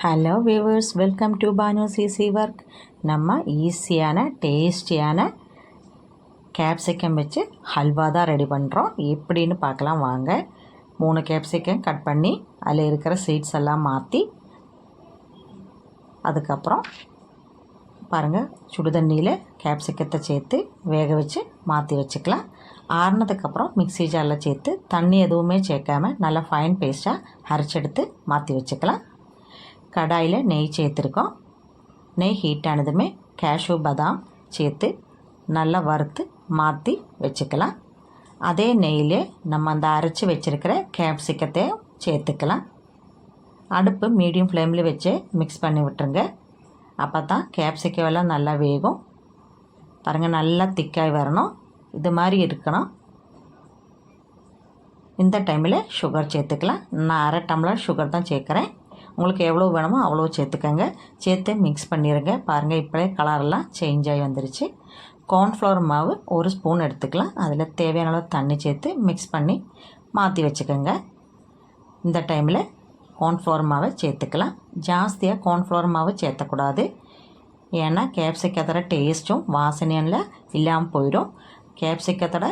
Hello viewers, welcome to Banu's easy work. நம்ம ஈஸியான டேஸ்டியான கேப்சிகம் வச்சு ஹல்வா தான் ரெடி பண்ணுறோம். எப்படின்னு பார்க்கலாம் வாங்க. 3 கேப்சிகம் கட் பண்ணி அதில் இருக்கிற சீட்ஸ் எல்லாம் மாற்றி, அதுக்கப்புறம் பாருங்கள், சுடுதண்ணியில் கேப்சிகத்தை சேர்த்து வேக வச்சு மாற்றி வச்சுக்கலாம். ஆறுனதுக்கப்புறம் மிக்ஸி ஜாரில் சேர்த்து தண்ணி எதுவுமே சேர்க்காமல் நல்லா ஃபைன் பேஸ்ட்டாக அரைச்செடுத்து மாற்றி வச்சுக்கலாம். கடாயில் நெய் சேர்த்துருக்கோம். நெய் ஹீட் ஆனதுமே கேஷ்யூ பாதாம் சேர்த்து நல்லா வறுத்து மாற்றி வச்சுக்கலாம். அதே நெய்யிலே நம்ம அந்த அரைச்சி வச்சுருக்கிற கேப்சிகத்தை சேர்த்துக்கலாம். அடுப்பு மீடியம் ஃப்ளேமில் வச்சு மிக்ஸ் பண்ணி விட்டுருங்க. அப்போ தான் கேப்சிகம் எல்லாம் நல்லா வேகும். பாருங்கள், நல்லா திக்காய் வரணும். இது மாதிரி இருக்கணும். இந்த டைமில் சுகர் சேர்த்துக்கலாம். நான் 1/2 டம்ளர் சுகர் தான் சேர்க்குறேன். உங்களுக்கு எவ்வளோ வேணுமோ அவ்வளோ சேர்த்துக்கங்க. சேர்த்து மிக்ஸ் பண்ணிடுங்க. பாருங்கள், இப்போயே கலரெல்லாம் சேஞ்ச் ஆகி வந்துருச்சு. கார்ன்ஃப்ளவர் மாவு 1 ஸ்பூன் எடுத்துக்கலாம். அதில் தேவையான அளவு தண்ணி சேர்த்து மிக்ஸ் பண்ணி மாற்றி வச்சுக்கோங்க. இந்த டைமில் கார்ன்ஃப்ளவர் மாவை சேர்த்துக்கலாம். ஜாஸ்தியாக கார்ன்ஃப்ளவர் மாவு சேர்த்தக்கூடாது. ஏன்னா கேப்சிகத்தோட டேஸ்ட்டும் வாசனையில் இல்லாமல் போயிடும். கேப்சிகத்தோட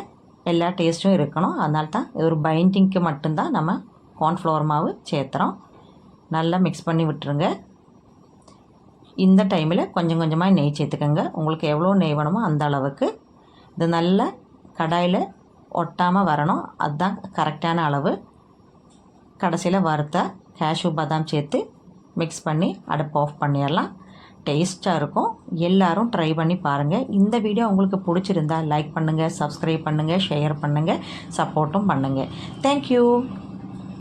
எல்லா டேஸ்ட்டும் இருக்கணும். அதனால தான் ஒரு பைண்டிங்க்கு மட்டும்தான் நம்ம கார்ன்ஃப்ளவர் மாவு சேர்த்துறோம். நல்லா மிக்ஸ் பண்ணி விட்டுருங்க. இந்த டைமில் கொஞ்சம் கொஞ்சமாக நெய் சேர்த்துக்கோங்க. உங்களுக்கு எவ்வளோ நெய் வேணுமோ அந்த அளவுக்கு. இது நல்லா கடாயில் ஒட்டாமல் வரணும். அதுதான் கரெக்டான அளவு. கடைசியில் வறுத்த கேஷ்யூ பாதாம் சேர்த்து மிக்ஸ் பண்ணி அடுப்பு ஆஃப் பண்ணிடலாம். டேஸ்ட்டாக இருக்கும். எல்லோரும் ட்ரை பண்ணி பாருங்கள். இந்த வீடியோ உங்களுக்கு பிடிச்சிருந்தா லைக் பண்ணுங்கள், சப்ஸ்கிரைப் பண்ணுங்கள், ஷேர் பண்ணுங்கள், சப்போர்ட்டும் பண்ணுங்கள். தேங்க்யூ.